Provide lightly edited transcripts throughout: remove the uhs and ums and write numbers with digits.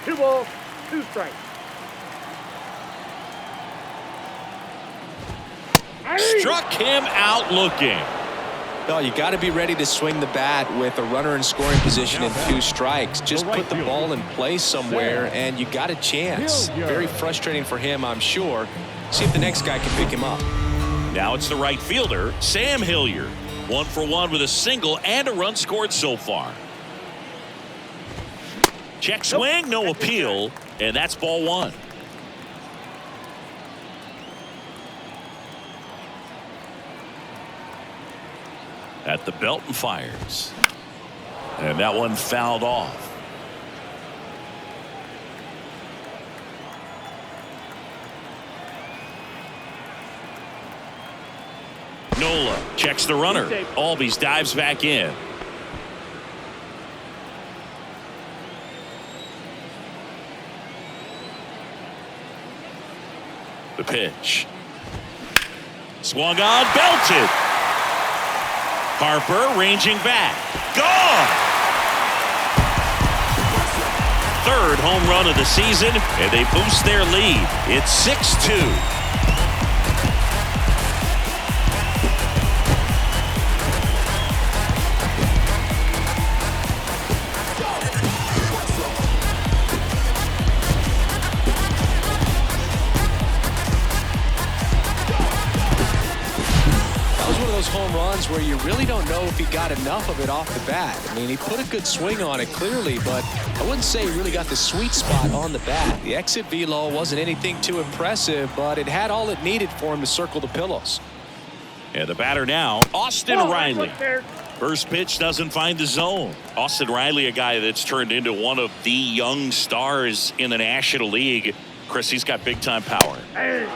2 balls, 2 strikes. Struck him out looking. Well, you got to be ready to swing the bat with a runner in scoring position and 2 strikes. Just put the ball in play somewhere, and you got a chance. Very frustrating for him, I'm sure. See if the next guy can pick him up. Now it's the right fielder, Sam Hilliard. 1 for 1 with a single and a run scored so far. Check swing, no appeal, and that's ball 1. At the belt and fires. And that one fouled off. Nola checks the runner. Albies dives back in. The pitch. Swung on, belted. Harper ranging back. Gone! 3rd home run of the season, and they boost their lead. It's 6-2. Home runs where you really don't know if he got enough of it off the bat. I mean, he put a good swing on it clearly, but I wouldn't say he really got the sweet spot on the bat. The exit velo wasn't anything too impressive, but it had all it needed for him to circle the pillows. And the batter now, Austin Riley. First pitch doesn't find the zone. Austin Riley, a guy that's turned into one of the young stars in the National League. Chris, he's got big-time power.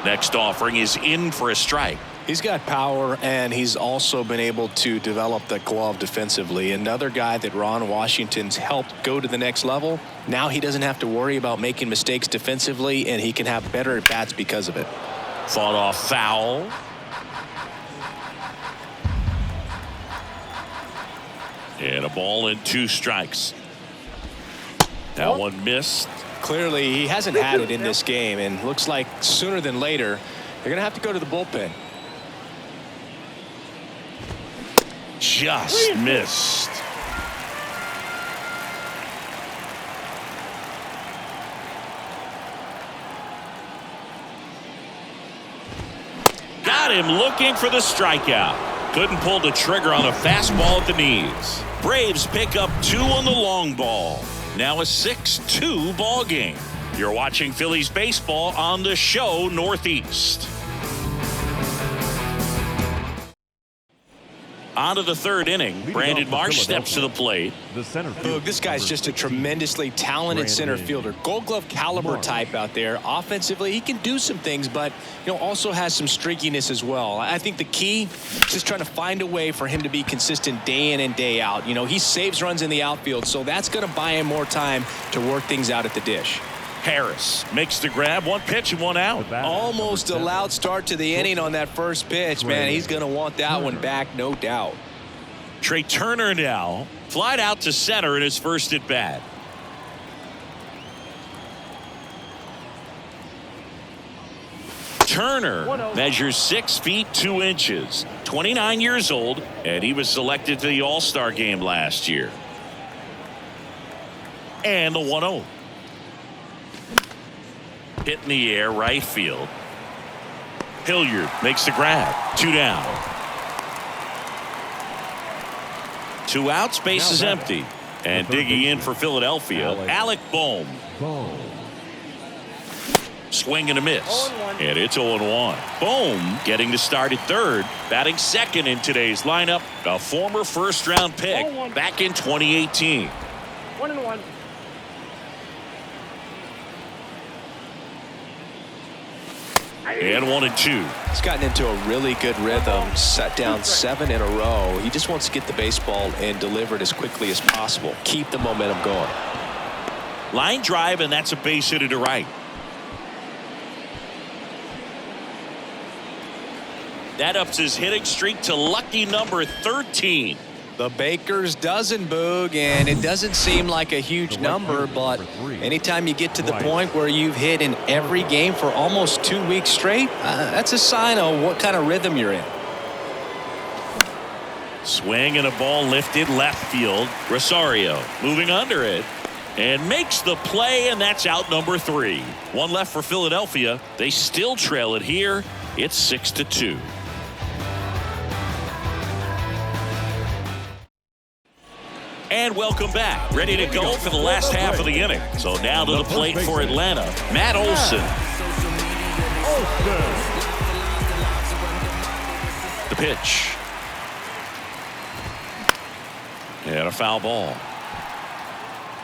Next offering is in for a strike. He's got power, and he's also been able to develop the glove defensively. Another guy that Ron Washington's helped go to the next level. Now he doesn't have to worry about making mistakes defensively, and he can have better at-bats because of it. Fought off foul. And a ball and 2 strikes. That one missed. Clearly, he hasn't had it in this game, and looks like sooner than later, they're going to have to go to the bullpen. Just missed. Got him looking for the strikeout. Couldn't pull the trigger on a fastball at the knees. Braves pick up 2 on the long ball. Now a 6-2 ball game. You're watching Phillies baseball on the show Northeast. On to the 3rd inning. Brandon Marsh steps to the plate. Look, this guy's just a tremendously talented center fielder. Gold Glove caliber type out there. Offensively, he can do some things, but also has some streakiness as well. I think the key is just trying to find a way for him to be consistent day in and day out. He saves runs in the outfield, so that's going to buy him more time to work things out at the dish. Harris makes the grab. 1 pitch and 1 out. Almost a loud start to the inning on that first pitch, man. He's going to want that one back, no doubt. Trey Turner now flied out to center in his first at bat. Turner measures 6 feet 2 inches, 29 years old, and he was selected to the All-Star game last year. And the 1-0. Hit in the air, right field. Hilliard makes the grab. 2 down. 2 outs, base is empty. And digging in for Philadelphia, Alec Bohm. Swing and a miss. And it's 0-1. Bohm getting the start at 3rd. Batting 2nd in today's lineup. A former first-round pick back in 2018. 1-1. And 1-2. He's gotten into a really good rhythm, set down 7 in a row. He just wants to get the baseball and deliver it as quickly as possible. Keep the momentum going. Line drive, and that's a base hit to right. That ups his hitting streak to lucky number 13. The Baker's dozen, Boog, and it doesn't seem like a huge number, but anytime you get to the point where you've hit in every game for almost 2 weeks straight, that's a sign of what kind of rhythm you're in. Swing and a ball lifted left field. Rosario moving under it and makes the play, and that's out number 3. One left for Philadelphia. They still trail it here. It's 6-2. And welcome back. Ready to go for the last half of the inning. So now to the plate for Atlanta, Matt Olson. The pitch. And a foul ball.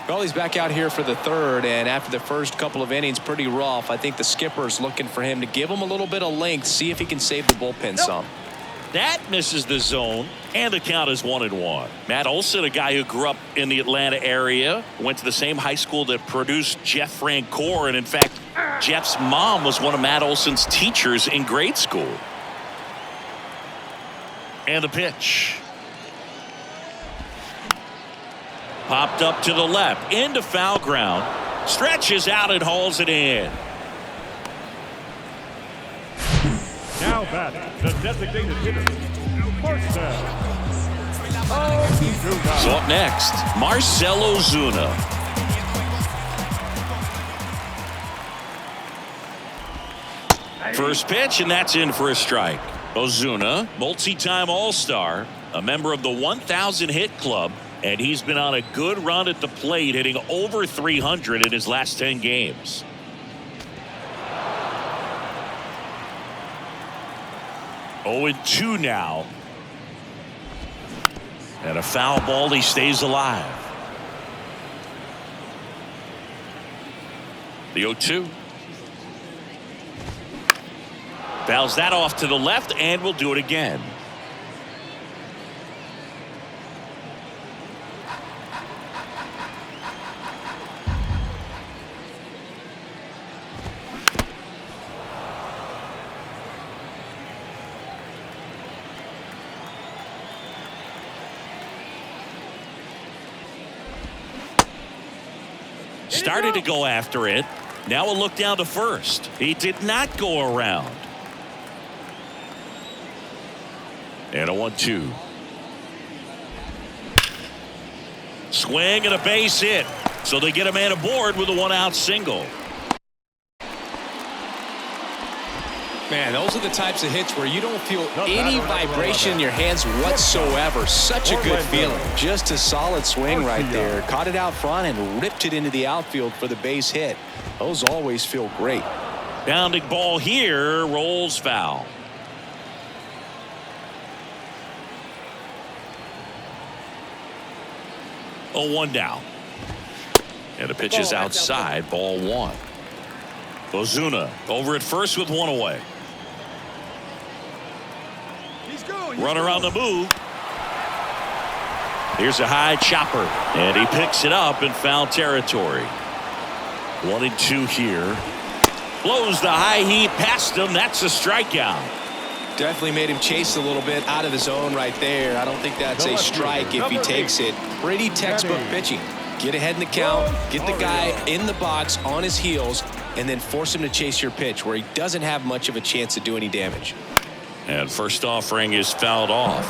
Well, he's back out here for the third, and after the first couple of innings, pretty rough. I think the skipper's looking for him to give him a little bit of length, see if he can save the bullpen some. That misses the zone, and the count is 1-1. Matt Olson, a guy who grew up in the Atlanta area, went to the same high school that produced Jeff Francoeur, and in fact, Jeff's mom was one of Matt Olson's teachers in grade school. And the pitch. Popped up to the left, into foul ground, stretches out and hauls it in. Now batting, the designated hitter, So up next, Marcell Ozuna. First pitch, and that's in for a strike. Ozuna, multi-time All-Star, a member of the 1,000 hit club, and he's been on a good run at the plate, hitting over 300 in his last 10 games. Oh, 2 now. And a foul ball, he stays alive. The 0-2. Fouls that off to the left, and will do it again. Started to go after it. Now a look down to first. He did not go around. And a 1-2. Swing and a base hit. So they get a man aboard with a 1-out single. Man, those are the types of hits where you don't feel any vibration in your hands whatsoever. Such a good feeling. Just a solid swing right there. Caught it out front and ripped it into the outfield for the base hit. Those always feel great. Bounding ball here, rolls foul. Oh, 1 down. And the pitch is outside, ball 1. Ozuna over at first with 1 away. Runner on the move. Here's a high chopper, and he picks it up in foul territory. 1-2 here. Blows the high heat past him. That's a strikeout. Definitely made him chase a little bit out of the zone right there. I don't think that's a strike if he takes it. Pretty textbook pitching. Get ahead in the count, get the guy in the box on his heels, and then force him to chase your pitch where he doesn't have much of a chance to do any damage. And first offering is fouled off.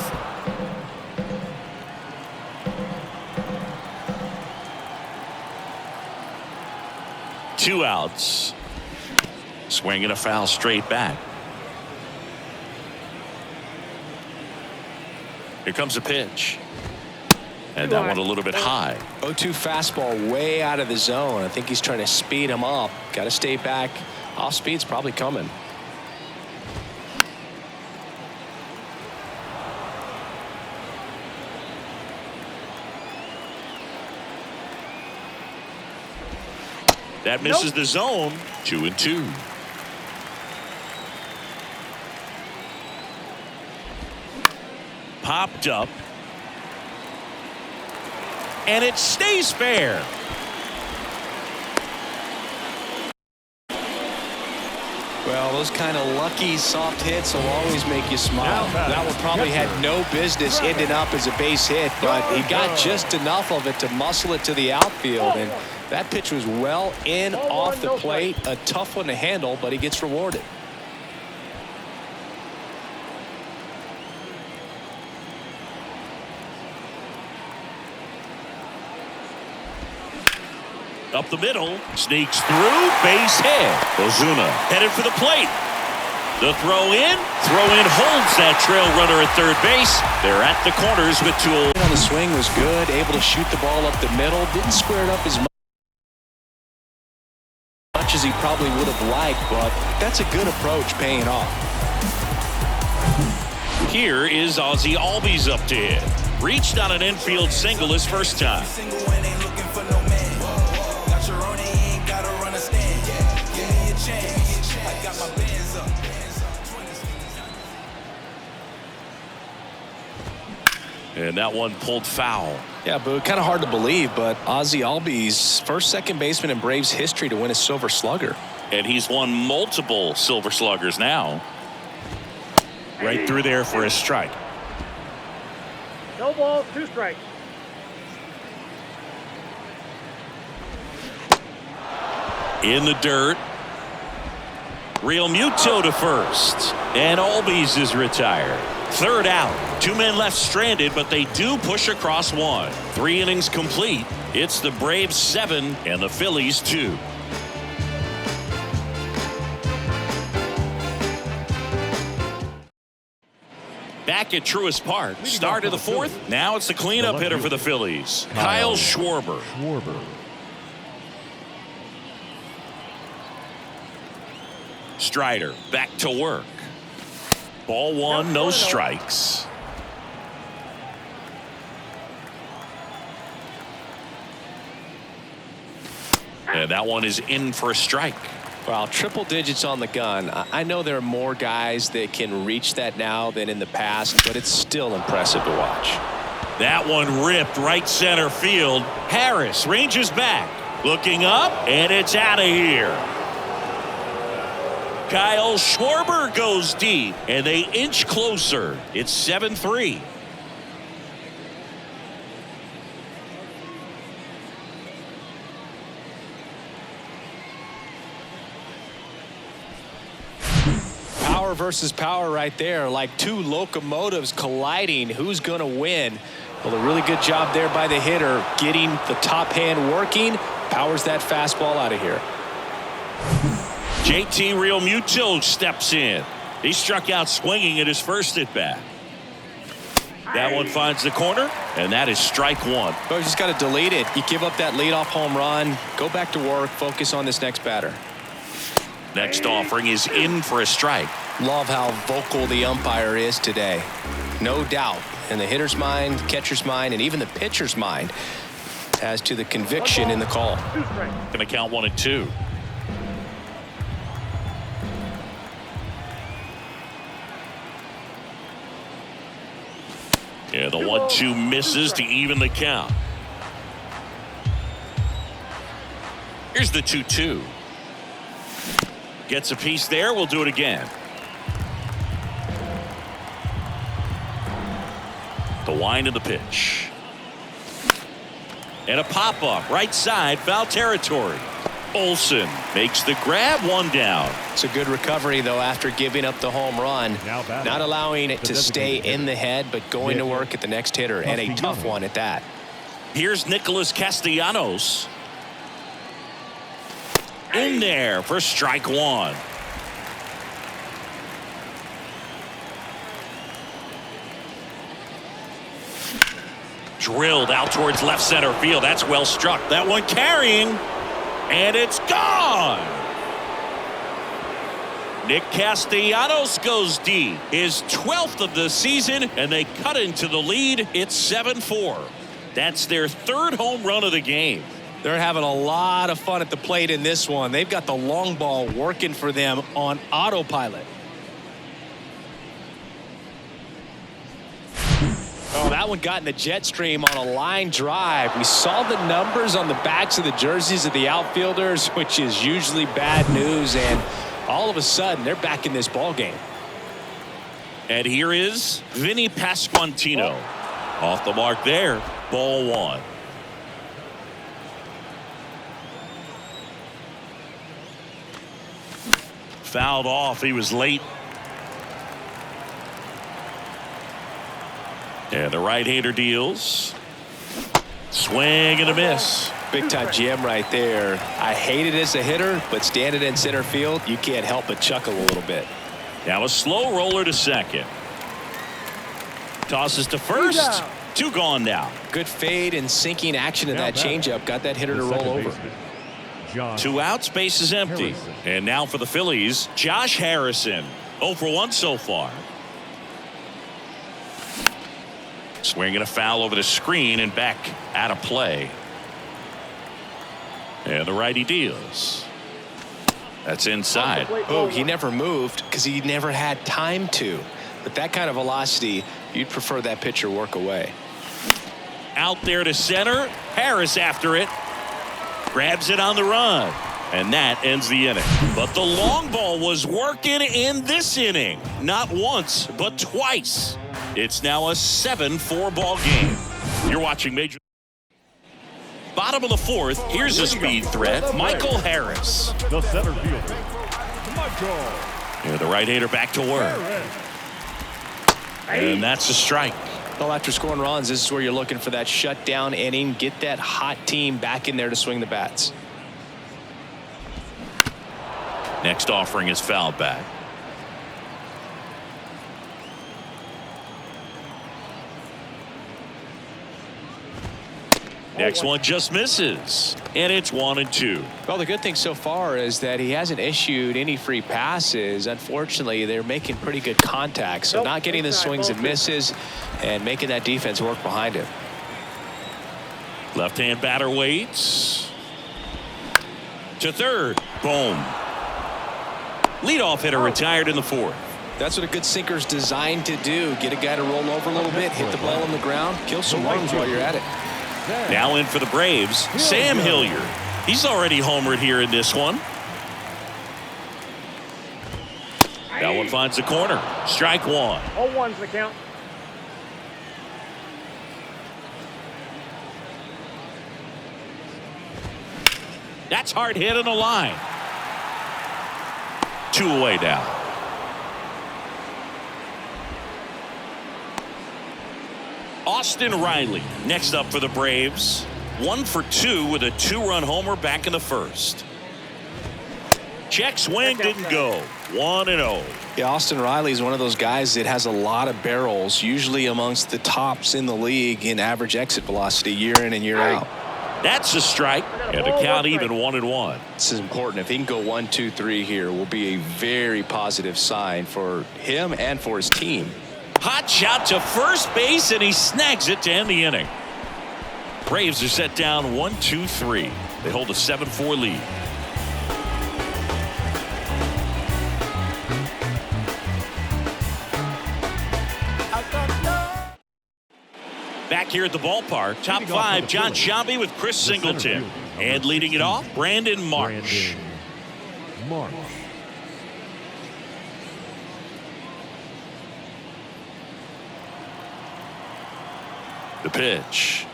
Two outs. Swing and a foul straight back. Here comes a pitch. And that one a little bit high. 0-2 fastball way out of the zone. I think he's trying to speed him up. Got to stay back. Off speed's probably coming. That misses the zone. 2-2. Popped up. And it stays fair. Well, those kind of lucky soft hits will always make you smile. That one probably had no business ending up as a base hit, but he got just enough of it to muscle it to the outfield. And that pitch was well in off the plate. A tough one to handle, but he gets rewarded. Up the middle, sneaks through, base hit. Ozuna headed for the plate. The throw in holds that trail runner at third base. They're at the corners with 2. On the swing was good, able to shoot the ball up the middle. Didn't square it up as much as he probably would have liked, but that's a good approach, paying off. Here is Ozzy Albies up to hit. Reached on an infield single his first time. And that one pulled foul. Yeah, but kind of hard to believe, but Ozzy Albies, first second baseman in Braves history to win a Silver Slugger. And he's won multiple Silver Sluggers now. Right through there for a strike. No balls, 2 strikes. In the dirt. Real Muto to first. And Albies is retired. Third out. 2 men left stranded, but they do push across 1. 3 innings complete. It's the Braves 7 and the Phillies 2. Back at Truist Park. Start of the 4th. Now it's the cleanup hitter for the Phillies. Kyle Schwarber. Strider back to work. Ball 1, no strikes. And that one is in for a strike. Well, triple digits on the gun. I know there are more guys that can reach that now than in the past, but it's still impressive to watch. That one ripped right center field. Harris ranges back. Looking up, and it's out of here. Kyle Schwarber goes deep, and they inch closer. It's 7-3. Power versus power right there, like 2 locomotives colliding. Who's going to win? Well, a really good job there by the hitter, getting the top hand working. Powers that fastball out of here. JT Real Muto steps in. He struck out swinging at his first at bat. That one finds the corner, and that is strike 1. But you just got to delete it. You give up that leadoff home run, go back to work, focus on this next batter. Next offering is in for a strike. Love how vocal the umpire is today. No doubt in the hitter's mind, catcher's mind, and even the pitcher's mind as to the conviction in the call. Going to count 1 and 2. Yeah, the 1-2 misses to even the count. Here's the 2-2. Gets a piece there. We'll do it again. The wind of the pitch. And a pop-up right side, foul territory. Olsen makes the grab, 1 down. It's a good recovery, though, after giving up the home run. Not allowing it to stay in the head, but going to work at the next hitter, and a tough one at that. Here's Nicholas Castellanos. In there for strike 1. Drilled out towards left center field. That's well struck. That one carrying. And it's gone. Nick Castellanos goes deep. His 12th of the season, and they cut into the lead. It's 7-4. That's their 3rd home run of the game. They're having a lot of fun at the plate in this one. They've got the long ball working for them on autopilot. Oh, that one got in the jet stream on a line drive. We saw the numbers on the backs of the jerseys of the outfielders, which is usually bad news. And all of a sudden they're back in this ball game. And here is Vinny Pasquantino. Off the mark there. Ball one. Fouled off. He was late. And the right-hander deals. Swing and a miss. Big time jam right there. I hate it as a hitter, but standing in center field, you can't help but chuckle a little bit. Now a slow roller to second. Tosses to first. Two gone now. Good fade and sinking action in that changeup. Got that hitter to roll over. Two outs, base is empty. And now for the Phillies, Josh Harrison. 0 for 1 so far. Swinging a foul over the screen and back out of play. And the righty deals. That's inside. Oh, he never moved because he never had time to. But that kind of velocity, you'd prefer that pitcher work away. Out there to center. Harris after it. Grabs it on the run. And that ends the inning. But the long ball was working in this inning. Not once, but twice. It's now a 7-4 ball game. You're watching Major. Bottom of the fourth. Here's a speed threat. Michael Harris. The center fielder, Michael. And the right-hander back to work. And that's a strike. Well, after scoring runs, this is where you're looking for that shutdown inning. Get that hot team back in there to swing the bats. Next offering is fouled back. Next one just misses. And it's 1-2. Well, the good thing so far is that he hasn't issued any free passes. Unfortunately, they're making pretty good contact. So not getting the swings and misses and making that defense work behind him. Left-hand batter waits. To third. Boom. Leadoff hitter retired in the fourth. That's what a good sinker's designed to do. Get a guy to roll over a little bit, hit the ball on the ground, kill some runs while you're at it. Now in for the Braves, Sam Hilliard. He's already homered here in this one. That one finds the corner. Strike one. 0-1's the count. That's hard hit in the line. 2 away now. Austin Riley next up for the Braves. 1 for 2 with a 2-run homer back in the first. Check swing didn't go. 1-0. Yeah, Austin Riley is one of those guys that has a lot of barrels, usually amongst the tops in the league in average exit velocity year in and year out. That's a strike, and the count even 1-1. This is important. If he can go 1, 2, 3 here, will be a very positive sign for him and for his team. Hot shot to first base, and he snags it to end the inning. Braves are set down 1-2-3. They hold a 7-4 lead. Back here at the ballpark, top 5, John Sciambi with Chris Singleton. And leading it off, Brandon Marsh. The pitch.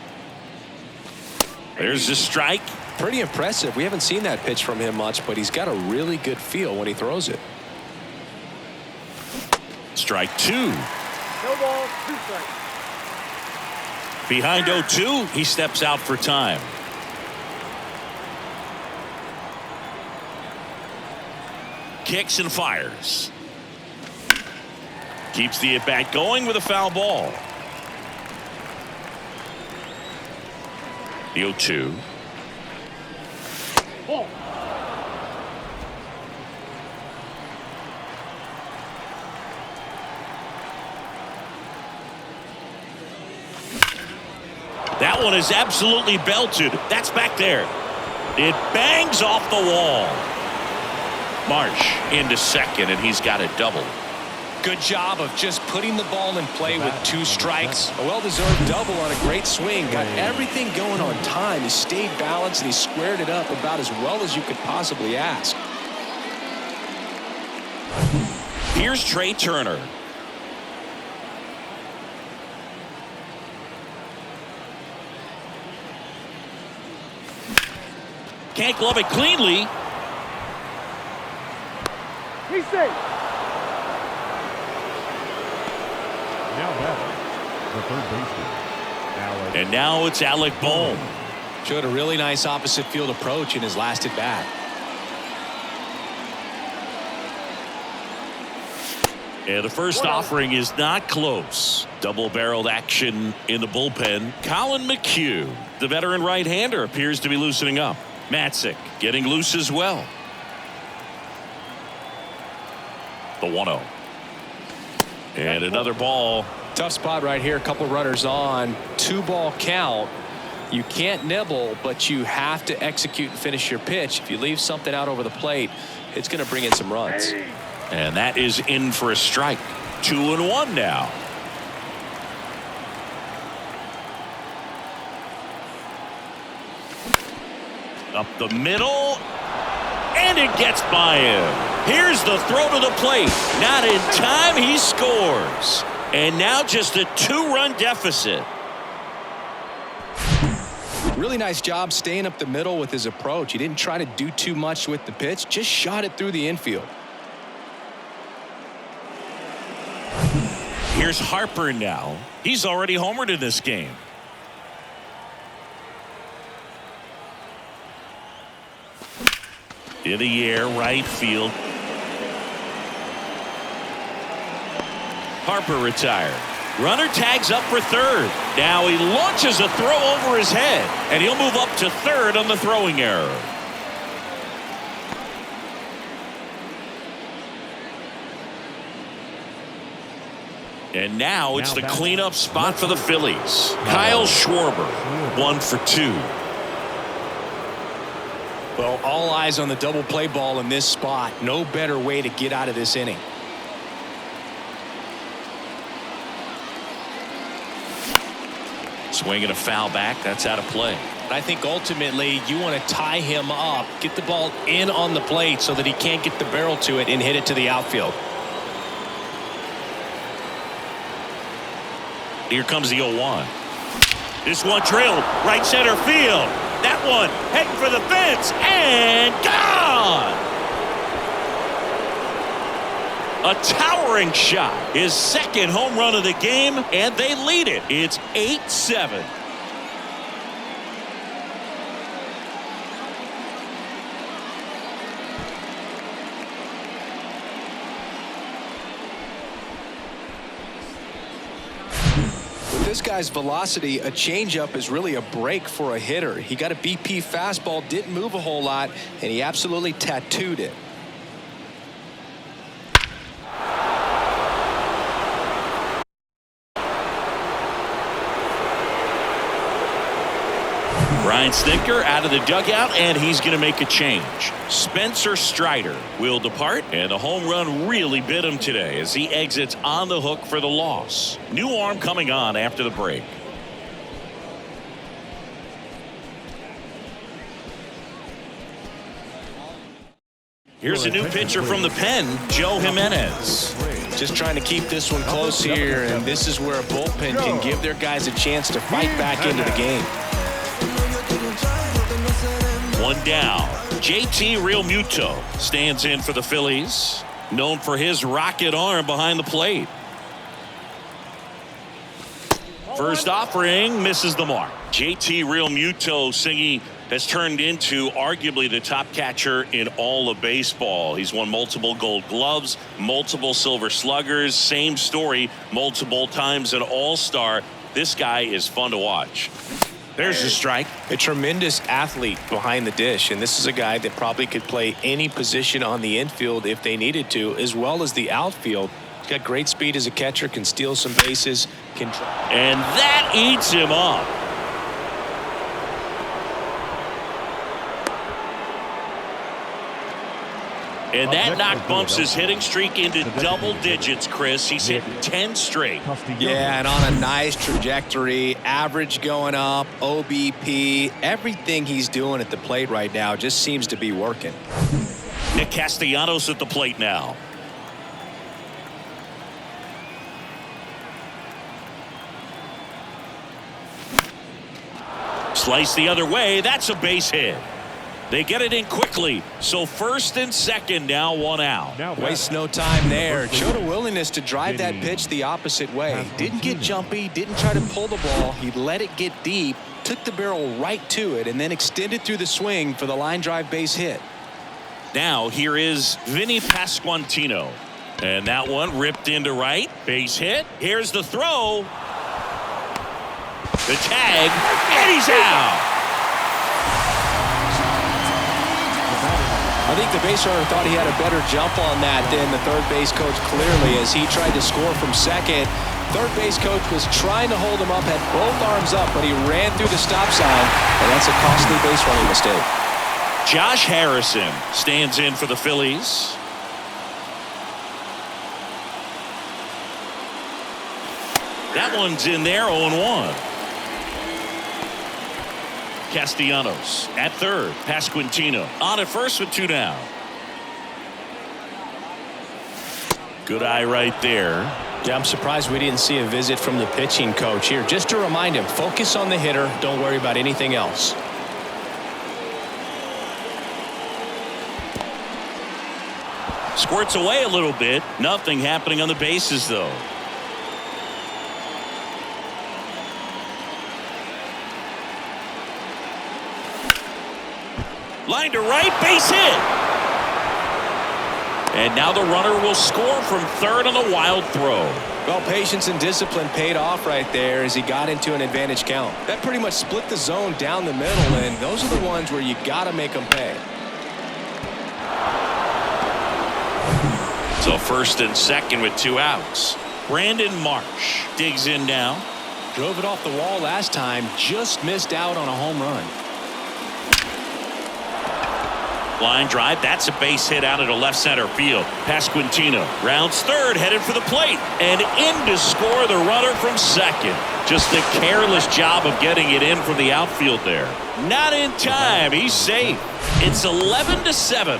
There's the strike. Pretty impressive. We haven't seen that pitch from him much, but he's got a really good feel when he throws it. Strike 2. No ball, 2 strikes. Behind 0-2, he steps out for time. Kicks and fires. Keeps the at-bat going with a foul ball. The 0-2. Ball. That one is absolutely belted. That's back there. It bangs off the wall. Marsh into second, and he's got a double. Good job of just putting the ball in play with 2 strikes. A well-deserved double on a great swing. Got everything going on time. He stayed balanced, and he squared it up about as well as you could possibly ask. Here's Trey Turner. Can't glove it cleanly. He's safe. Now batting, the third baseman, Alec. And now it's Alec Bohm. Showed a really nice opposite field approach in his last at bat. And the first offering is not close. Double-barreled action in the bullpen. Colin McHugh, the veteran right-hander, appears to be loosening up. Matzik getting loose as well. The 1-0. And another ball. Tough spot right here. A couple runners on. 2-ball count. You can't nibble, but you have to execute and finish your pitch. If you leave something out over the plate, it's going to bring in some runs. And that is in for a strike. 2-1 now. Up the middle. And it gets by him. Here's the throw to the plate. Not in time. He scores. And now just a 2-run deficit. Really nice job staying up the middle with his approach. He didn't try to do too much with the pitch. Just shot it through the infield. Here's Harper now. He's already homered in this game. In the air, right field. Harper retired. Runner tags up for third. Now he launches a throw over his head, and he'll move up to third on the throwing error. And now it's the cleanup spot for the Phillies. Kyle Schwarber, 1 for 2. Well, all eyes on the double play ball in this spot. No better way to get out of this inning. Swinging a foul back. That's out of play. I think ultimately you want to tie him up, get the ball in on the plate so that he can't get the barrel to it and hit it to the outfield. Here comes the 0-1. This one drilled right center field. That one heading for the fence and gone. A towering shot. His second home run of the game, and they lead it. It's 8-7. This guy's velocity, a changeup is really a break for a hitter. He got a BP fastball, didn't move a whole lot, and he absolutely tattooed it. Brian Snitker out of the dugout, and he's going to make a change. Spencer Strider will depart, and the home run really bit him today as he exits on the hook for the loss. New arm coming on after the break. Here's a new pitcher from the pen, Joe Jimenez. Just trying to keep this one close here, and this is where a bullpen can give their guys a chance to fight back into the game. One down. JT Realmuto stands in for the Phillies, known for his rocket arm behind the plate. First offering misses the mark. JT Realmuto singing has turned into arguably the top catcher in all of baseball. He's won multiple Gold Gloves, multiple Silver Sluggers, same story, multiple times an All-Star. This guy is fun to watch. There's the strike. A tremendous athlete behind the dish, and this is a guy that probably could play any position on the infield if they needed to, as well as the outfield. He's got great speed as a catcher, can steal some bases, can. And that eats him up. And that knock bumps his hitting streak into double digits, Chris. He's hitting 10 straight. Yeah, and on a nice trajectory, average going up, OBP, everything he's doing at the plate right now just seems to be working. Nick Castellanos at the plate now. Slice the other way. That's a base hit. They get it in quickly. So first and second, now one out. Waste no time there. Showed a willingness to drive that pitch the opposite way. Didn't get jumpy, didn't try to pull the ball. He let it get deep, took the barrel right to it, and then extended through the swing for the line drive base hit. Now here is Vinny Pasquantino. And that one ripped into right. Base hit. Here's the throw. The tag. And he's out. I think the base runner thought he had a better jump on that than the third base coach clearly as he tried to score from second. Third base coach was trying to hold him up, had both arms up, but he ran through the stop sign, and that's a costly base running mistake. Josh Harrison stands in for the Phillies. That one's in there, 0-1. Castellanos at third. Pasquantino on at first with 2 down. Good eye right there. Yeah, I'm surprised we didn't see a visit from the pitching coach here. Just to remind him, focus on the hitter. Don't worry about anything else. Squirts away a little bit. Nothing happening on the bases, though. Line to right, base hit. And now the runner will score from third on the wild throw. Well, patience and discipline paid off right there as he got into an advantage count. That pretty much split the zone down the middle, and those are the ones where you got to make them pay. So first and second with 2 outs. Brandon Marsh digs in now. Drove it off the wall last time, just missed out on a home run. Line drive. That's a base hit out into left center field. Pasquantino rounds third, headed for the plate, and in to score the runner from second. Just a careless job of getting it in from the outfield there. Not in time. He's safe. It's 11-7.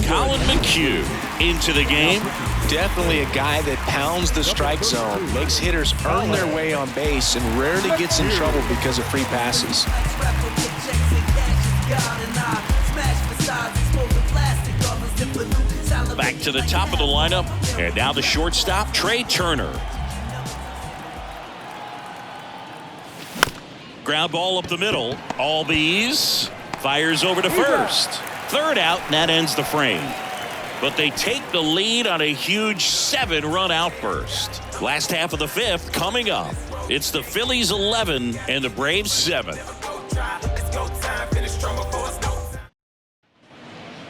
Colin McHugh into the game. Definitely a guy that pounds the strike zone, makes hitters earn their way on base, and rarely gets in trouble because of free passes. Back to the top of the lineup, and now the shortstop, Trey Turner. Ground ball up the middle. Albies fires over to first. Third out, and that ends the frame. But they take the lead on a huge 7-run outburst. Last half of the 5th coming up. It's the Phillies 11 and the Braves 7.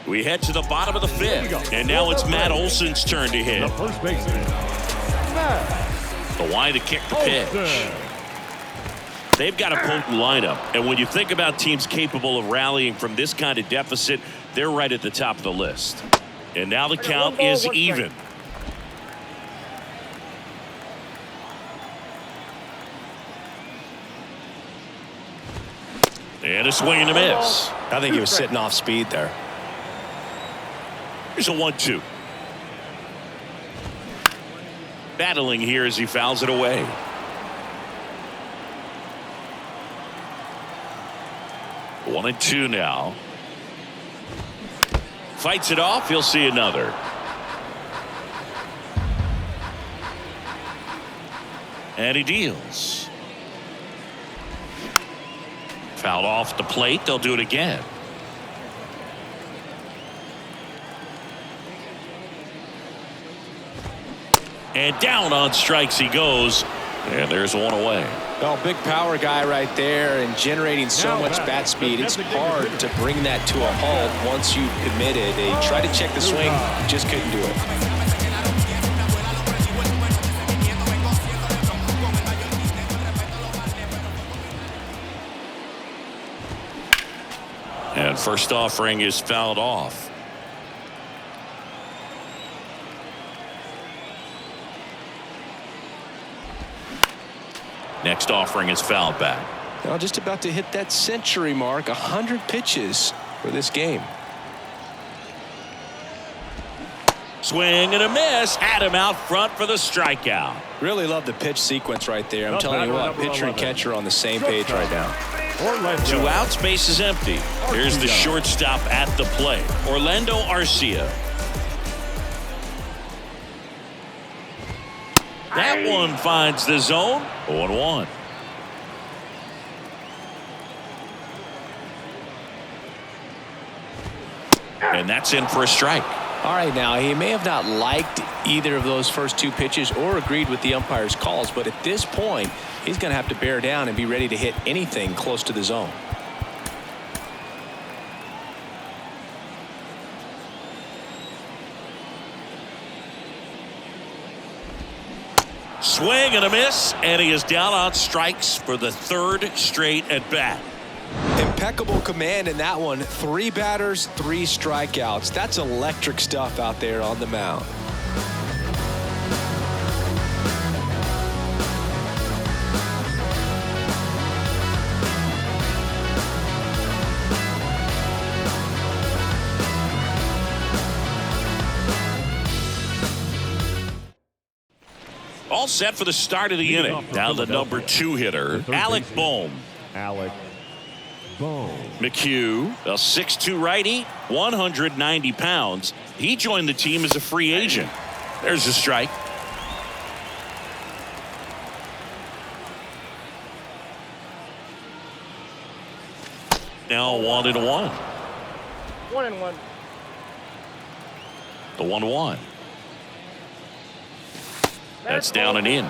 We head to the bottom of the 5th, and now it's Matt Olson's turn to hit. The first baseman, Matt The why to kick the pitch. They've got a potent lineup, and when you think about teams capable of rallying from this kind of deficit, they're right at the top of the list. And now the count is even. And a swing and a miss. I think he was sitting off speed there. Here's a 1-2. Battling here as he fouls it away. One and 2 now. Fights it off. He'll see another. And he deals. Fouled off the plate. They'll do it again. And down on strikes he goes. And there's one away. Well, big power guy right there and generating so much bat speed. It's hard to bring that to a halt once you've committed. He tried to check the swing, just couldn't do it. And first offering is fouled off. Next offering is fouled back. Now just about to hit that century mark, 100 pitches for this game. Swing and a miss. Had him out front for the strikeout. Really love the pitch sequence right there. I'm telling you what, pitcher and catcher on the same page right now. Two outs, base is empty. Here's the shortstop at the plate, Orlando Arcia. That one finds the zone. 0-1. And that's in for a strike. All right, now he may have not liked either of those first two pitches or agreed with the umpire's calls, but at this point, he's going to have to bear down and be ready to hit anything close to the zone. Swing and a miss, and he is down on strikes for the third straight at bat. Impeccable command in that one. 3 batters, 3 strikeouts. That's electric stuff out there on the mound. All set for the start of the inning. Now the number 2 hitter, Alec Bohm. Alec Bohm. McHugh, a 6'2 righty, 190 pounds. He joined the team as a free agent. There's a strike. Now 1-1. 1-1. The 1-1. That's down and in.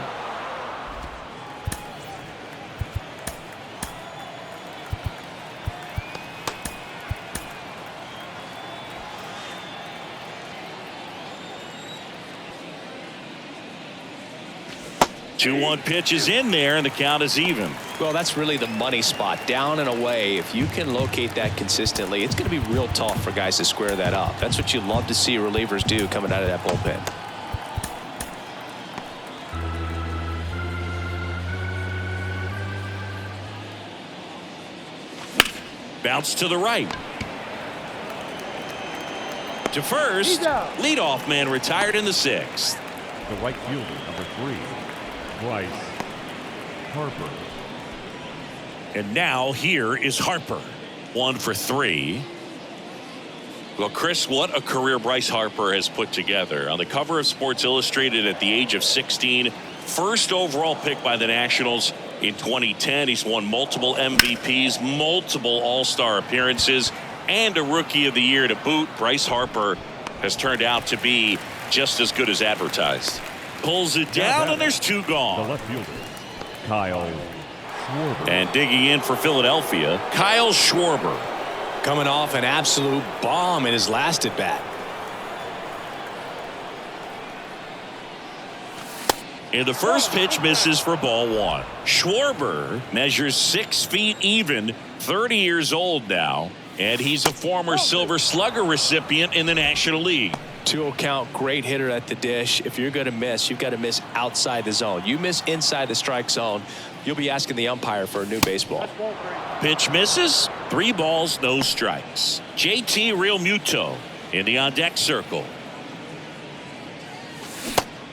Two 1 pitch is in there, and the count is even. Well, that's really the money spot, down and away. If you can locate that consistently, it's going to be real tough for guys to square that up. That's what you love to see relievers do coming out of that bullpen. Bounce to the right. To first. Leadoff man retired in the 6th. The right fielder, number 3, Bryce Harper. And now here is Harper. 1 for 3. Well, Chris, what a career Bryce Harper has put together. On the cover of Sports Illustrated at the age of 16, first overall pick by the Nationals in 2010. He's won multiple MVPs, multiple All-Star appearances, and a Rookie of the Year to boot. Bryce Harper has turned out to be just as good as advertised. Pulls it down, and there's 2 The gone. left fielder, Kyle Schwarber. And digging in for Philadelphia, Kyle Schwarber. Coming off an absolute bomb in his last at bat. And the first pitch misses for ball 1. Schwarber measures 6 feet even, 30 years old now, and he's a former Silver Slugger recipient in the National League. 2-0 count, great hitter at the dish. If you're going to miss, you've got to miss outside the zone. You miss inside the strike zone, you'll be asking the umpire for a new baseball. Pitch misses, 3 balls, no strikes. JT Realmuto in the on-deck circle.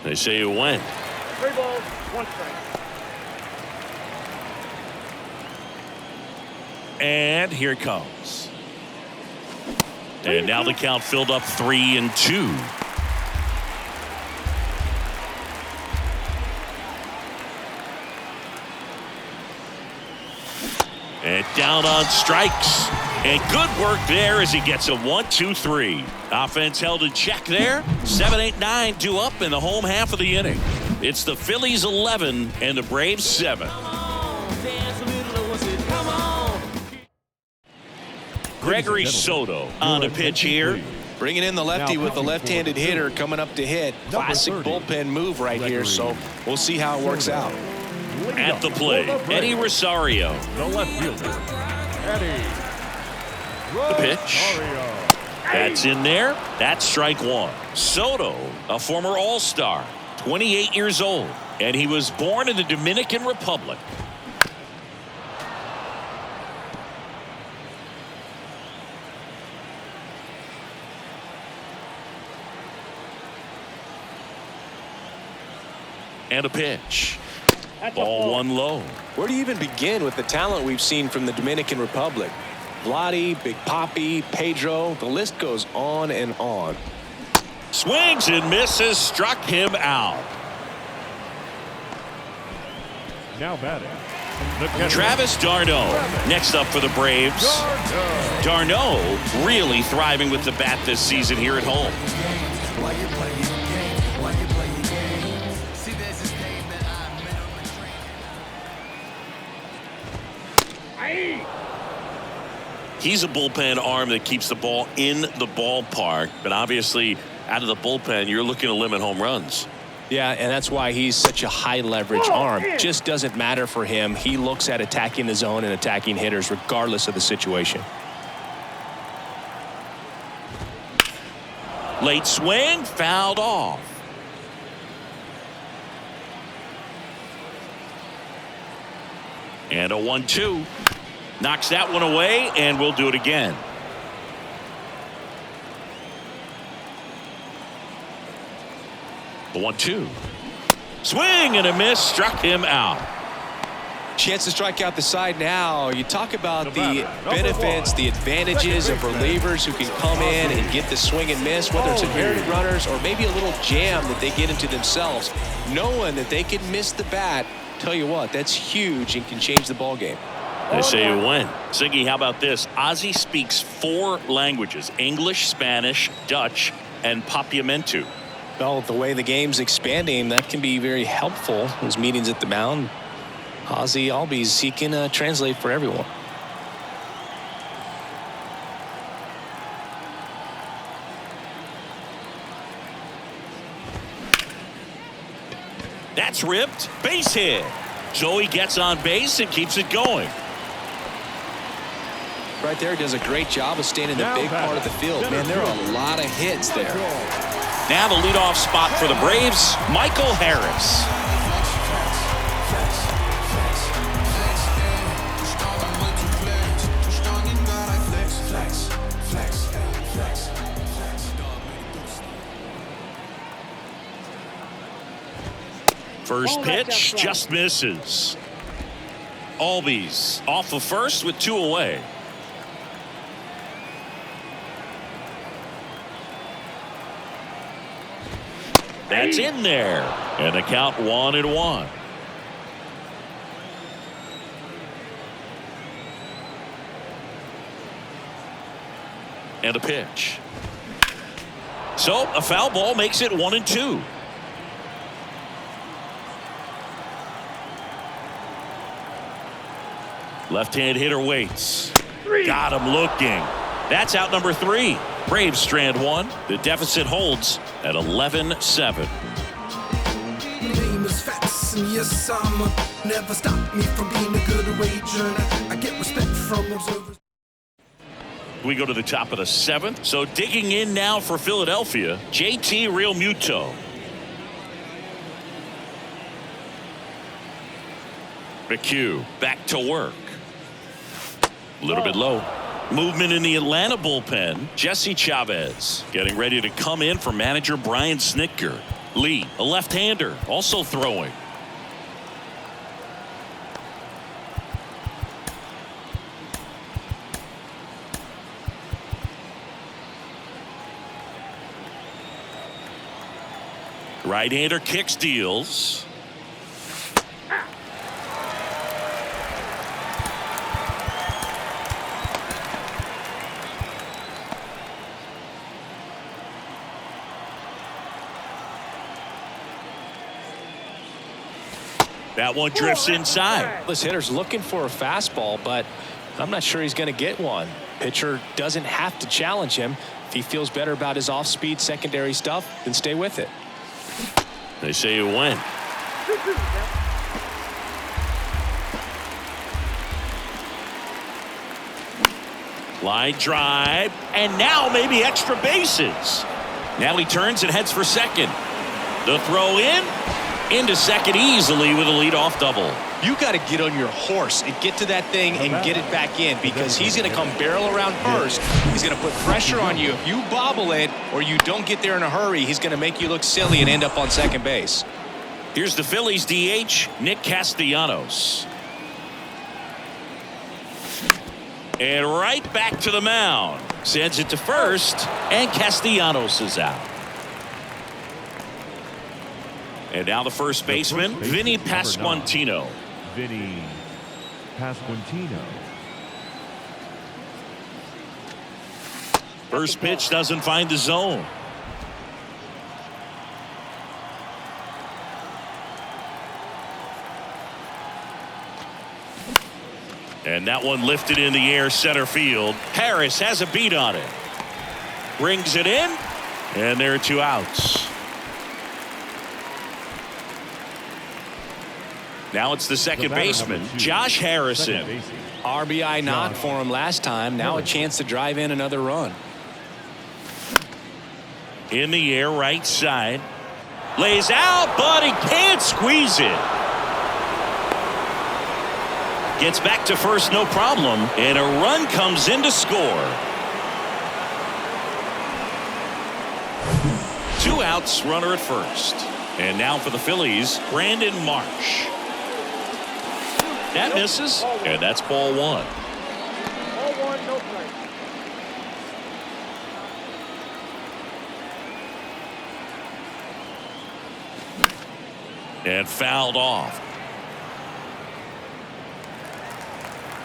They say it went. 3 balls, 1 strike. And here it comes. And now the count filled up 3-2. And down on strikes. And good work there as he gets a 1-2-3. Offense held in check there. 7, 8, 9 due up in the home half of the inning. It's the Phillies 11 and the Braves 7. Gregory Soto on the pitch here. Bringing in the lefty with the left-handed hitter coming up to hit. Classic bullpen move right here, so we'll see how it works out. At the plate, Eddie Rosario. The left fielder, Eddie The pitch. That's in there. That's strike 1. Soto, a former All-Star, 28 years old, and he was born in the Dominican Republic. And a pitch. That's a Ball one low. Where do you even begin with the talent we've seen from the Dominican Republic? Vladdy, Big Papi, Pedro, the list goes on and on. Swings and misses, struck him out. Now batting. The catcher. Travis d'Arnaud next up for the Braves. d'Arnaud really thriving with the bat this season here at home. He's a bullpen arm that keeps the ball in the ballpark, but obviously out of the bullpen you're looking to limit home runs. Yeah, and that's why he's such a high leverage arm. Just doesn't matter for him. He looks at attacking the zone and attacking hitters regardless of the situation. Late swing, fouled off. And a 1-2. Knocks that one away, and we'll do it again. The 1-2. Swing and a miss, struck him out. Chance to strike out the side now. You talk about the benefits, the advantages of relievers who can come in and get the swing and miss, whether it's inherited runners or maybe a little jam that they get into themselves. Knowing that they can miss the bat, tell you what, that's huge and can change the ball game. They say you win. Siggy, how about this? Ozzy speaks 4 languages: English, Spanish, Dutch, and Papiamentu. Well, the way the game's expanding, that can be very helpful. Those meetings at the mound. Ozzy Albies, he can translate for everyone. That's ripped. Base hit. Joey gets on base and keeps it going. Right there, does a great job of staying in the big part of the field. Man, there are a lot of hits there. Now the leadoff spot for the Braves, Michael Harris. First pitch just misses. Albies off of first with 2 away. That's in there. And the count 1-1. And a pitch. So a foul ball makes it 1-2. Left-hand hitter waits. Got him looking. That's out number 3. Braves strand 1. The deficit holds at 11-7. Name is facts, and yes, never stop me from being a good wager. I get respect from observers. We go to the top of the 7th. So digging in now for Philadelphia, JT Realmuto. McHugh back to work. A little bit low. Movement in the Atlanta bullpen. Jesse Chavez getting ready to come in for manager Brian Snitker. Lee, a left-hander, also throwing. Right-hander kicks, deals. That one drifts inside. This hitter's looking for a fastball, but I'm not sure he's going to get one. Pitcher doesn't have to challenge him. If he feels better about his off-speed secondary stuff, then stay with it. They say you win. Line drive, and now maybe extra bases. Now he turns and heads for second. The throw into second easily with a leadoff double. You got to get on your horse and get to that thing and get it back in, because he's going to come barrel around first. He's going to put pressure on you. If you bobble it or you don't get there in a hurry, he's going to make you look silly and end up on second base. Here's the Phillies DH, Nick Castellanos. And right back to the mound. Sends it to first, and Castellanos is out. And now the first baseman, Vinny Pasquantino. Vinny Pasquantino. First pitch doesn't find the zone. And that one lifted in the air center field. Harris has a beat on it. Brings it in. And there are 2 outs. Now it's the second baseman, Josh Harrison. RBI knock for him last time. Now a chance to drive in another run. In the air, right side. Lays out, but he can't squeeze it. Gets back to first, no problem. And a run comes in to score. 2 outs, runner at first. And now for the Phillies, Brandon Marsh. That misses, and that's ball 1. Ball 1, no play. And fouled off.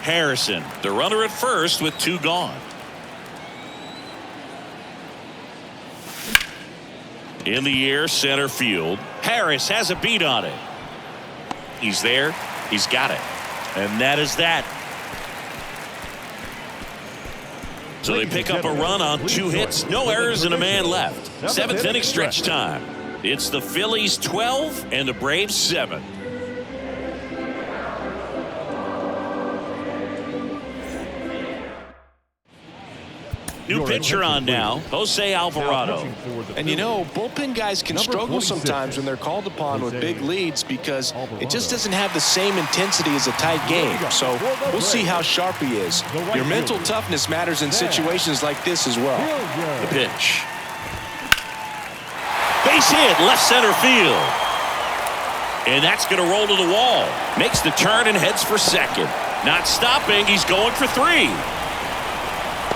Harrison, the runner at first with 2 gone. In the air, center field. Harris has a beat on it. He's there. He's got it. And that is that. So they pick up a run on 2 hits, no errors, and a man left. 7th inning stretch time. It's the Phillies 12 and the Braves 7. New pitcher on now, Jose Alvarado. And you know, bullpen guys can struggle sometimes when they're called upon with big leads because it just doesn't have the same intensity as a tight game. So we'll see how sharp he is. Your mental toughness matters in situations like this as well. The pitch. Base hit, left center field. And that's going to roll to the wall. Makes the turn and heads for second. Not stopping, he's going for 3.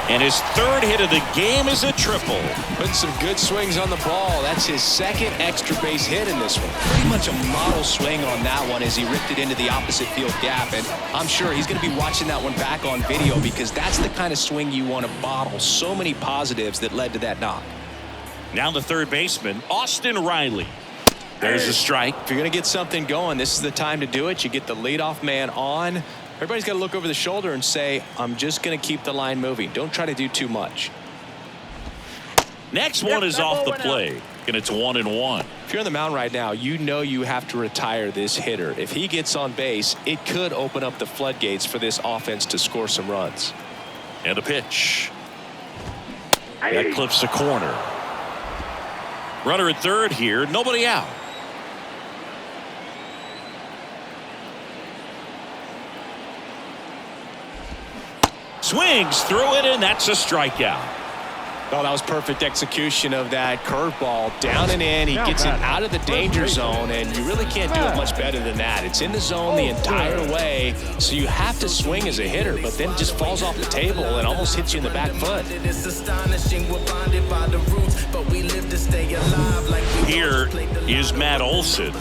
And his 3rd hit of the game is a triple. Putting some good swings on the ball. That's his 2nd extra base hit in this one. Pretty much a model swing on that one as he ripped it into the opposite field gap. And I'm sure he's going to be watching that one back on video because that's the kind of swing you want to bottle. So many positives that led to that knock. Now the third baseman, Austin Riley. There's a strike. If you're going to get something going, this is the time to do it. You get the leadoff man on. Everybody's got to look over the shoulder and say, I'm just going to keep the line moving. Don't try to do too much. Next one is off the plate, and it's 1-1. If you're on the mound right now, you know you have to retire this hitter. If he gets on base, it could open up the floodgates for this offense to score some runs. And a pitch. That clips the corner. Runner at third here, nobody out. Swings through it, and that's a strikeout. Well, that was perfect execution of that curveball. Down and in, he gets it out of the danger zone, and you really can't do it much better than that. It's in the zone the entire way, so you have to swing as a hitter, but then it just falls off the table and almost hits you in the back foot. Here is Matt Olson.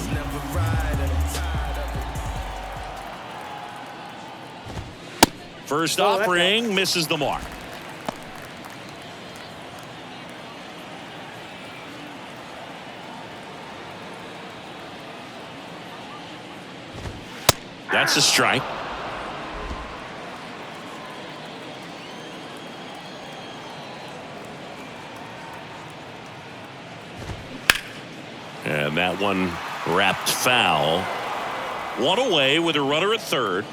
First offering misses the mark. That's a strike. And that one wrapped foul. One away with a runner at third.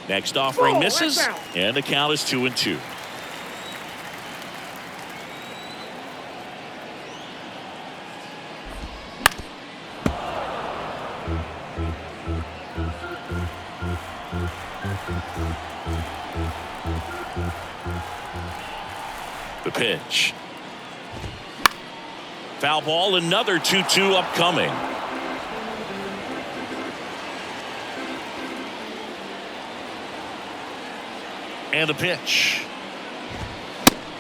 Next offering misses, and the count is 2-2. pitch. Foul ball, another 2-2 upcoming. And the pitch.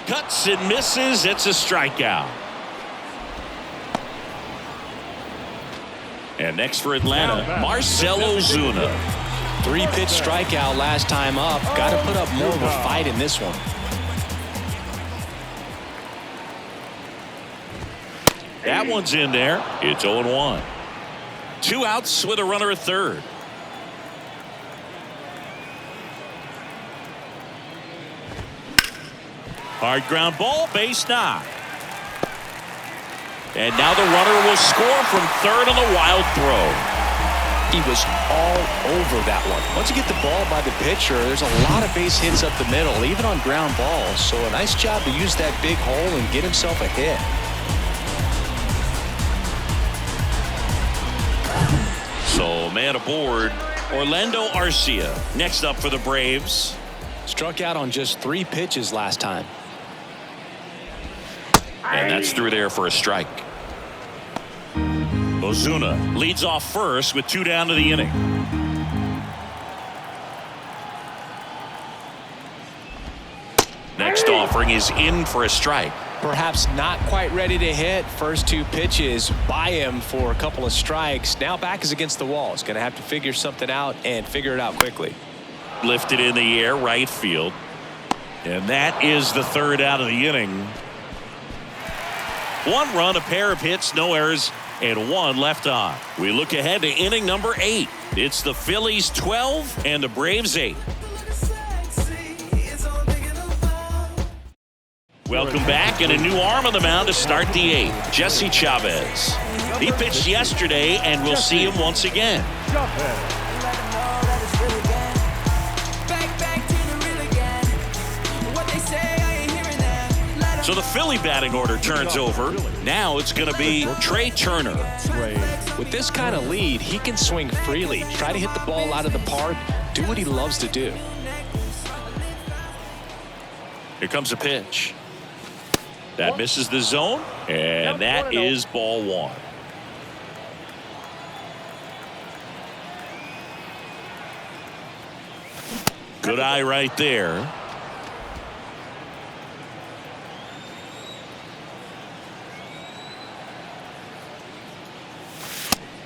Cuts and misses. It's a strikeout. And next for Atlanta, Marcell Ozuna. 3-pitch strikeout last time up. Got to put up more of a fight in this one. That one's in there. It's 0-1. 2 outs with a runner at third. Hard ground ball, base knock. And now the runner will score from third on the wild throw. He was all over that one. Once you get the ball by the pitcher, there's a lot of base hits up the middle, even on ground balls. So a nice job to use that big hole and get himself a hit. So man aboard, Orlando Arcia. Next up for the Braves. Struck out on just 3 pitches last time. And that's through there for a strike. Ozuna leads off first with 2 down to the inning. Next offering is in for a strike. Perhaps not quite ready to hit. First 2 pitches by him for a couple of strikes. Now back is against the wall. He's going to have to figure something out and figure it out quickly. Lifted in the air, right field. And that is the 3rd out of the inning. 1 run, a pair of hits, no errors, and 1 left on. We look ahead to inning number 8. It's the Phillies 12 and the Braves 8. Welcome back, and a new arm on the mound to start the 8th. Jesse Chavez. He pitched yesterday, and we'll see him once again. So the Philly batting order turns over. Now it's going to be Trey Turner. With this kind of lead, he can swing freely, try to hit the ball out of the park, do what he loves to do. Here comes a pitch. That misses the zone, and that is ball 1. Good eye right there.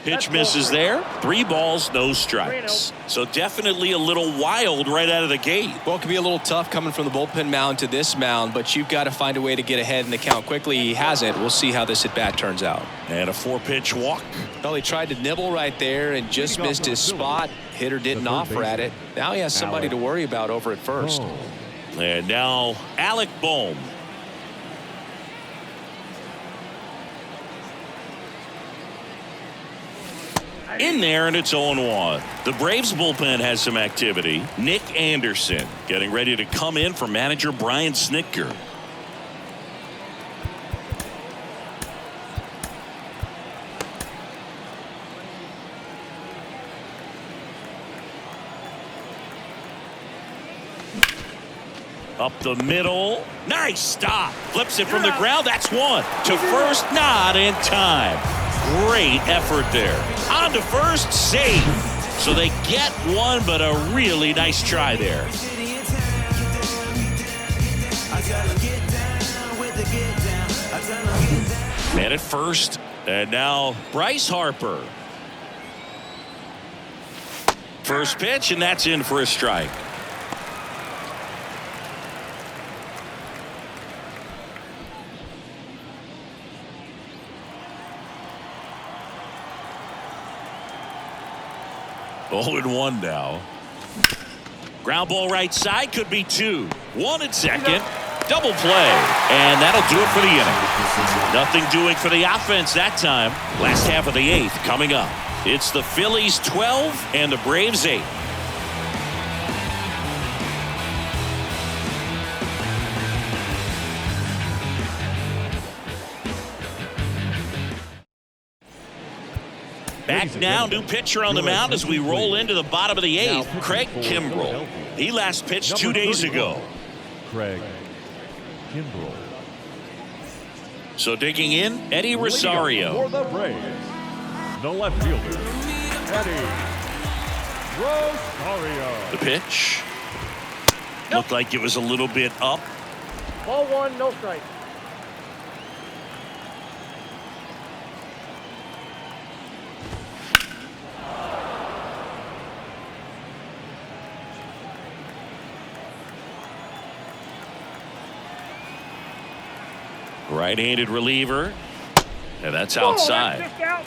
Pitch misses there. 3 balls, no strikes. So definitely a little wild right out of the gate. Well, it can be a little tough coming from the bullpen mound to this mound, but you've got to find a way to get ahead in the count quickly. He hasn't. We'll see how this at bat turns out. And a 4-pitch walk. Well, he tried to nibble right there and just missed his spot. Hitter didn't offer at it. Now he has somebody to worry about over at first. And now Alec Bohm. In there, and it's 0-1. The Braves bullpen has some activity. Nick Anderson getting ready to come in for manager Brian Snitker. Up the middle. Nice stop. Flips it from the ground. That's 1. To first, not in time. Great effort there. On to first, save. So they get 1, but a really nice try there. And at first, and now Bryce Harper. First pitch, and that's in for a strike. Oh, and 1 now. Ground ball right side, could be 2. 1 at second. Double play. And that'll do it for the inning. Nothing doing for the offense that time. Last half of the 8th coming up. It's the Phillies 12 and the Braves 8. Back now, new pitcher on the mound as we roll into the bottom of the 8th, Craig Kimbrell. He last pitched 2 days ago. Craig Kimbrell. So digging in, Eddie Rosario. For the Braves, the left fielder, Eddie Rosario. The pitch. Looked like it was a little bit up. Ball one, no strike. Right-handed reliever. And that's outside. That's out.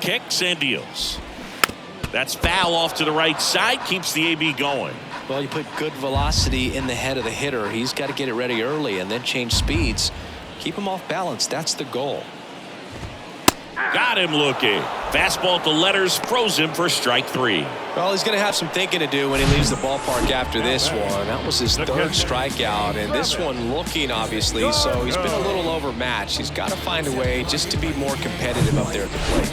Kicks and deals. That's foul off to the right side. Keeps the AB going. Well, you put good velocity in the head of the hitter. He's got to get it ready early and then change speeds. Keep him off balance. That's the goal. Got him looking. Fastball to letters. Froze him for strike 3. Well, he's going to have some thinking to do when he leaves the ballpark after this one. That was his third strikeout, and this one looking, obviously, so he's been a little overmatched. He's got to find a way just to be more competitive up there at the plate.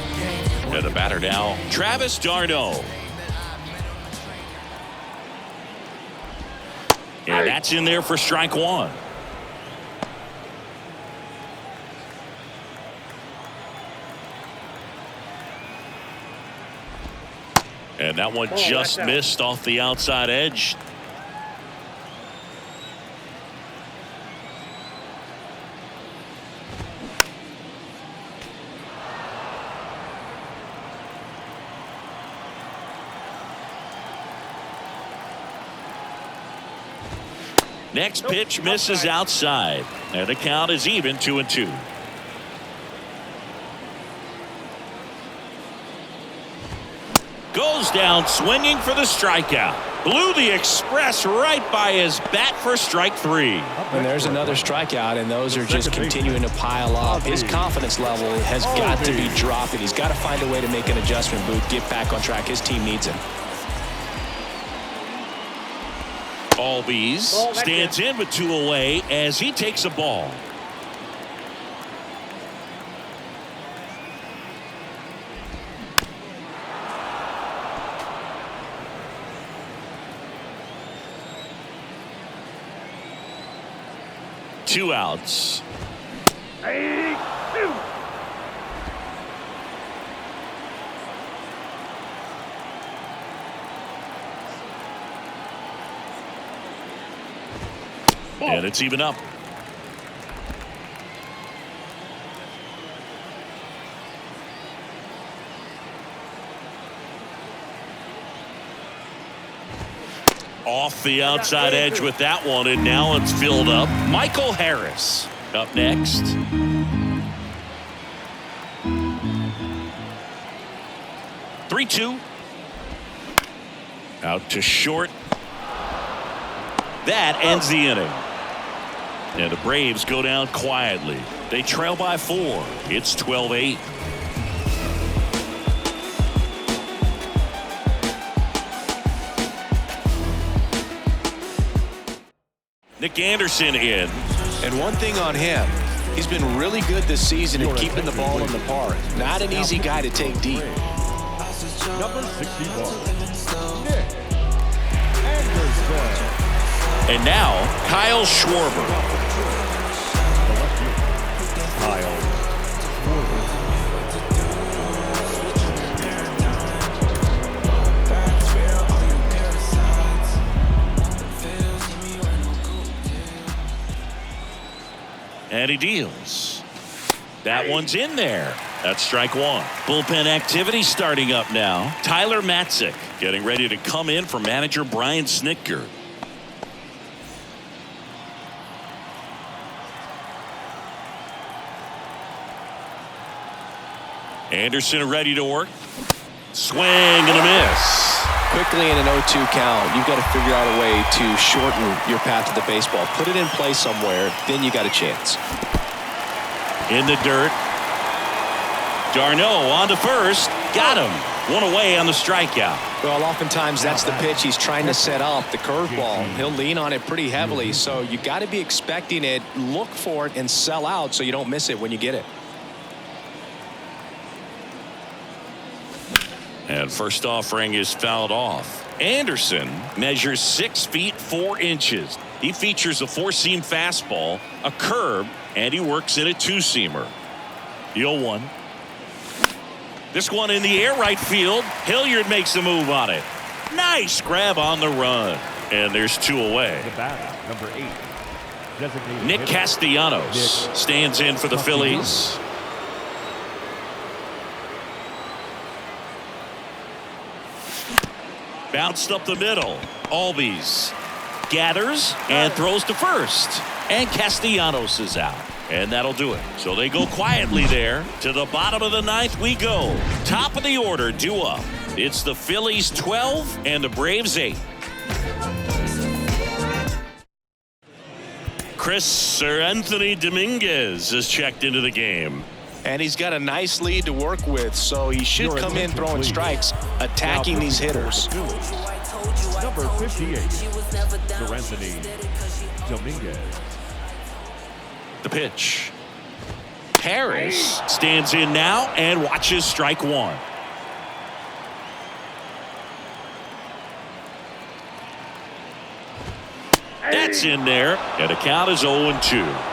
And the batter now, Travis d'Arnaud. And that's in there for strike 1. And that one just missed off the outside edge. Next pitch misses outside. And the count is even 2-2. Goes down swinging for the strikeout. Blew the express right by his bat for strike 3. And there's another strikeout, and those are just continuing to pile up. His confidence level has got to be dropping. He's got to find a way to make an adjustment, Booth, get back on track. His team needs him. Albies stands in with 2 away as he takes a ball. Two outs. And it's even up. Off the outside edge with that one, and now it's filled up. Michael Harris up next. "3-2. Out to short. That ends the inning. And the Braves go down quietly. They trail by 4. It's 12-8. Nick Anderson in. And one thing on him, he's been really good this season at keeping the ball in the park. Not an easy guy to take deep. Number 61, Nick Anderson. And now, Kyle Schwarber. Kyle And he deals. That one's in there. That's strike 1. Bullpen activity starting up now. Tyler Matzik getting ready to come in for manager Brian Snitker. Anderson ready to work. Swing and a miss. Quickly in an 0-2 count, you've got to figure out a way to shorten your path to the baseball. Put it in play somewhere, then you got a chance. In the dirt. d'Arnaud on to first. Got him. One away on the strikeout. Well, oftentimes that's the pitch he's trying to set up, the curveball. He'll lean on it pretty heavily, so you got to be expecting it, look for it, and sell out so you don't miss it when you get it. And first offering is fouled off. Anderson measures 6 feet 4 inches. He features a 4-seam fastball, a curve, and he works in a 2-seamer. The 0-1. This one in the air right field. Hilliard makes the move on it. Nice grab on the run. And there's 2 away. The batter, number 8. Designated Nick hitter, Castellanos stands in for the Phillies. Bounced up the middle. Albies gathers and throws to first. And Castellanos is out. And that'll do it. So they go quietly there. To the bottom of the 9th we go. Top of the order, due up. It's the Phillies 12 and the Braves 8. Anthony Dominguez is checked into the game. And he's got a nice lead to work with, so he should come in throwing strikes, attacking these hitters. Number 58, Anthony Dominguez. The pitch. Harris stands in now and watches strike 1. That's in there, and the count is 0-2.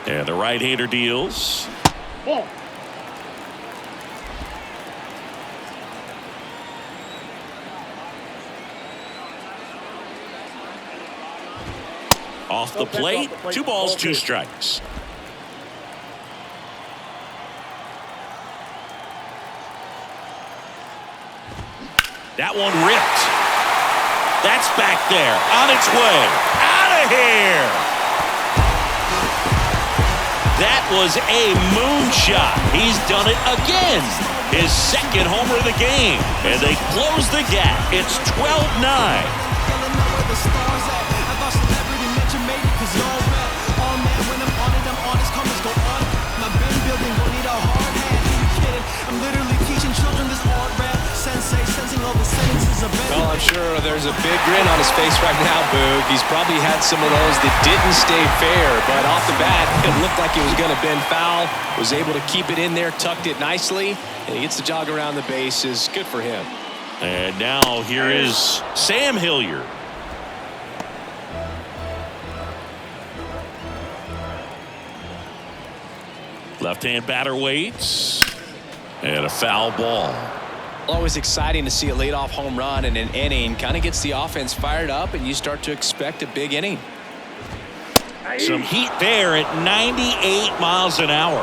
And the right-hander deals. Ball. Off the plate, 2 balls, 2 strikes. That one ripped. That's back there, on its way. Out of here! That was a moonshot. He's done it again. His 2nd homer of the game. And they close the gap. It's 12-9. Well, I'm sure there's a big grin on his face right now, Boog. He's probably had some of those that didn't stay fair, but off the bat, it looked like it was going to bend foul. Was able to keep it in there, tucked it nicely, and he gets the jog around the bases. Good for him. And now here is Sam Hilliard. Left-hand batter waits. And a foul ball. Always exciting to see a leadoff home run in an inning. Kind of gets the offense fired up, and you start to expect a big inning. Some heat there at 98 miles an hour.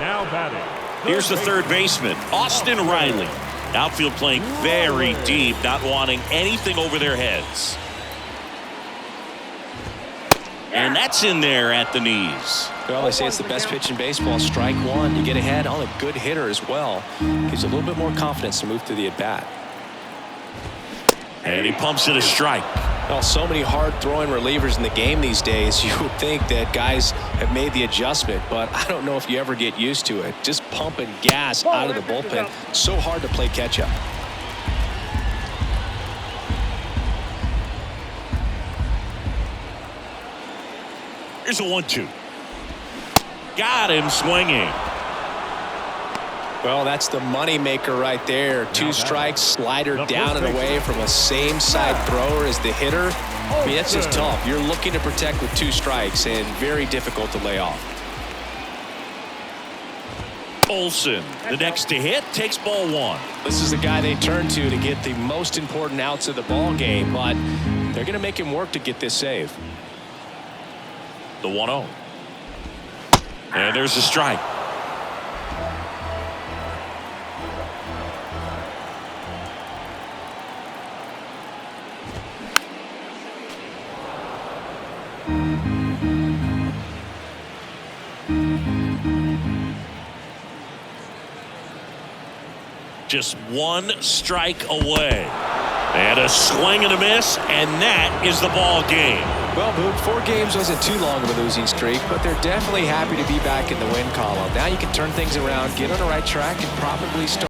Now batting. Here's the third baseman, Austin Riley. Outfield playing very deep, not wanting anything over their heads. And that's in there at the knees. Well, they say it's the best pitch in baseball. Strike 1. You get ahead on a good hitter as well. Gives you a little bit more confidence to move through the at-bat. And he pumps it a strike. Well, so many hard-throwing relievers in the game these days. You would think that guys have made the adjustment, but I don't know if you ever get used to it. Just pumping gas out of the bullpen. So hard to play catch-up. Here's a 1-2. Got him swinging. Well, that's the money maker right there. 2 strikes, slider down and away from a same side thrower as the hitter. I mean, that's just tough. You're looking to protect with 2 strikes and very difficult to lay off. Olsen, the next to hit, takes ball 1. This is the guy they turn to get the most important outs of the ball game, but they're going to make him work to get this save. The 1-0. And there's a strike. Just 1 strike away. And a swing and a miss, and that is the ball game. Well, Boone, 4 games wasn't too long of a losing streak, but they're definitely happy to be back in the win column. Now you can turn things around, get on the right track, and probably start